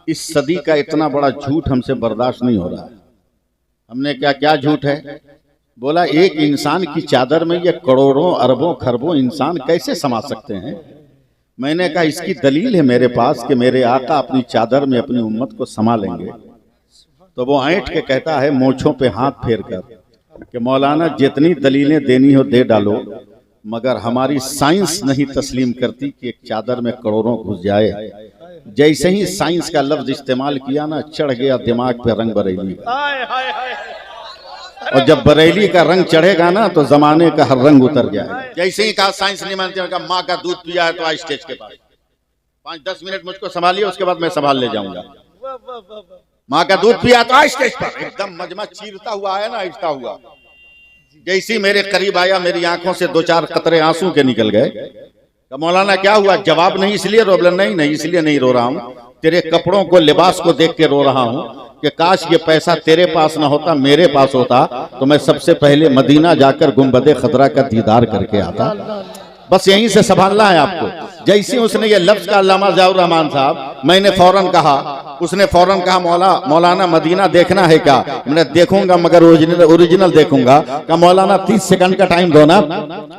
इस सदी का इतना बड़ा झूठ हमसे बर्दाश्त नहीं हो रहा है। हमने क्या क्या झूठ है बोला, एक इंसान की चादर में ये करोड़ों अरबों खरबों इंसान कैसे समा सकते हैं। मैंने कहा इसकी दलील है मेरे पास कि मेरे आका अपनी चादर में अपनी उम्मत को समा लेंगे। तो वो ऐंठ के कहता है मोछों पे हाथ फेर कर कि मौलाना जितनी दलीलें देनी हो दे डालो, मगर हमारी साइंस नहीं तस्लीम करती कि एक चादर में करोड़ों घुस जाए। जैसे ही साइंस का लफ्ज इस्तेमाल किया ना, चढ़ गया दिमाग पे रंग बरेली का। और जब बरेली का रंग चढ़ेगा ना तो जमाने का हर रंग उतर जाए। जैसे ही कहा साइंस नहीं मानती, कहा माँ का दूध पिया है तो आज स्टेज के पास 5-10 मिनट मुझको संभालिए, उसके बाद मैं संभाल ले जाऊंगा। माँ का दूध पिया तो आज स्टेज पर एकदम मजमा चीरता हुआ आया ना, हिलता हुआ। जैसी मेरे करीब आया, मेरी आंखों से 2-4 कतरे आंसू के निकल गए। मौलाना क्या हुआ? जवाब नहीं इसलिए रो, नहीं इसलिए नहीं रो रहा हूँ, तेरे कपड़ों को लिबास को देख के रो रहा हूँ कि काश ये पैसा तेरे पास ना होता, मेरे पास होता तो मैं सबसे पहले मदीना जाकर गुंबदे खतरा का दीदार करके आता। बस यहीं से संभालना है आपको। जैसे उसने ये लफ्ज का अल्लामा ज़ियाउर रहमान साहब, मैंने फौरन कहा, उसने फौरन कहा मौलाना मदीना देखना है क्या? मैंने देखूंगा मगर ओरिजिनल देखूंगा। कहा मौलाना 30 सेकंड का टाइम दो ना,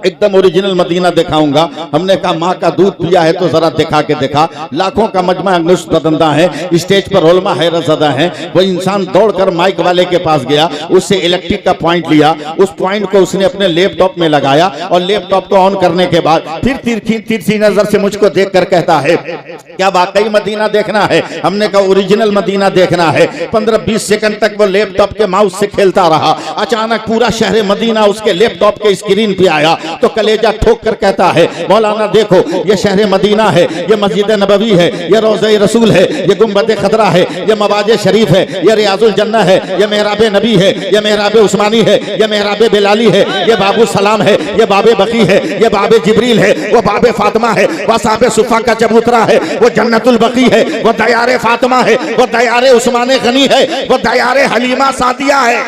एकदम ओरिजिनल मदीना दिखाऊंगा। हमने कहा माँ का दूध पिया है तो जरा दिखा के देखा। लाखों का मजमा अंगुश्तबंदा है, स्टेज पर उलमा हैरतज़दा है। वो इंसान दौड़कर माइक वाले के पास गया, उससे इलेक्ट्रिक का पॉइंट लिया, उस पॉइंट को उसने अपने लैपटॉप में लगाया और लैपटॉप को ऑन करने के बाद फिर तिरछी नजर से मुझको देखकर कहता है क्या वाकई मदीना देखना है? हमने कहा ओरिजिनल मदीना देखना है। 15-20 सेकंड तक वो लैपटॉप के माउस से खेलता रहा। अचानक पूरा शहर मदीना उसके लैपटॉप के स्क्रीन पे आया तो कलेजा ठोक कर कहता है मौलाना देखो ये शहर मदीना है, ये मस्जिद नबवी है, ये रोज़े रसूल है, ये गुंबद खतरा है, ये मवाज शरीफ है, ये रियाजुल जन्नह है, ये मेहराब नबी है, ये मेहराब उस्मानी है, ये मेहराब बिलाली है, ये बाबू सलाम है, ये बाबे बकी है, ये बाबे जिब्रील है, वो बाबे फातिमा है, वो साहबे सुफा का चबूतरा है, वो जन्नतुल बकी है, वो दयारे फातिमा है, वो दयारे उस्माने गनी है, वो दयारे हलीमा सादिया है।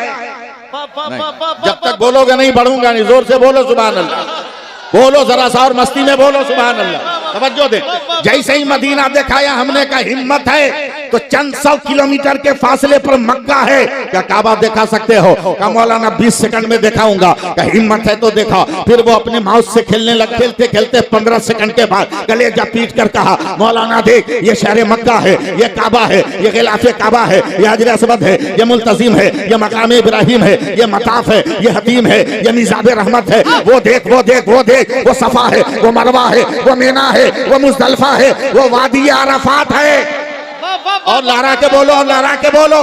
जब तक बोलोगे नहीं बढ़ूंगा नहीं। जोर से बोलो सुभान अल्लाह, बोलो जरा सा और मस्ती में बोलो सुभान अल्लाह। तवज्जो दे। जैसे ही मदीना दिखाया, हमने कहा हिम्मत है तो चंद 100 किलोमीटर के फासले पर मक्का है, क्या काबा दिखा सकते हो? कहा मौलाना 20 सेकंड में दिखाऊंगा। कहा हिम्मत है तो देखा। फिर वो अपने माउस से खेलने लग, खेलते खेलते 15 सेकंड के बाद कलेजा पीट कर कहा मौलाना देख ये शहर मक्का है, ये काबा है, ये गिलाफे काबा है, ये हजर असवद है, ये मुल्तजिम है, ये मकाम इब्राहिम है, ये मताफ है, ये हतीम है, ये मिज़ाब रहमत है। वो देख वो देख वो देख, वो सफा है, वो मरवा है, वो मीना है, वो मुज़दलिफा है, वो वादी अरफात है। और लहरा के बोलो, और लहरा के बोलो।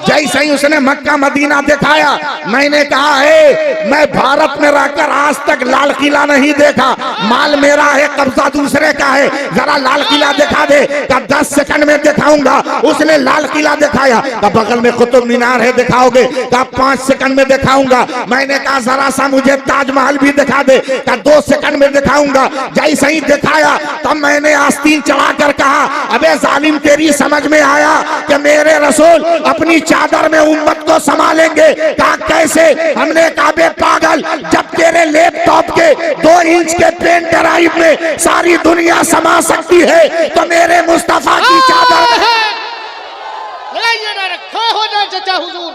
जैसे ही उसने मक्का मदीना दिखाया, मैंने कहा है मैं भारत में रहकर आज तक लाल किला नहीं देखा। माल मेरा है, कब्जा दूसरे का है, जरा लाल किला दिखा दे। का 10 सेकंड में दिखाऊंगा। उसने लाल किला दिखाया। का बगल में कुतुब मीनार है, दिखाओगे? का 5 सेकंड में दिखाऊंगा। मैंने कहा जरा सा मुझे ताजमहल भी दिखा दे। का 2 सेकंड में दिखाऊंगा। जैसे ही दिखाया तब मैंने आस्तीन चढ़ाकर कहा अबे जालिम तेरी समझ में आया कि मेरे रसूल अपनी चादर में उम्मत को संभालेंगे? कहा कैसे? हमने कहा बे पागल, जब तेरे लैपटॉप के 2 इंच के पेन ड्राइव में सारी दुनिया समा सकती है तो मेरे मुस्तफा की चादर में हुजूर।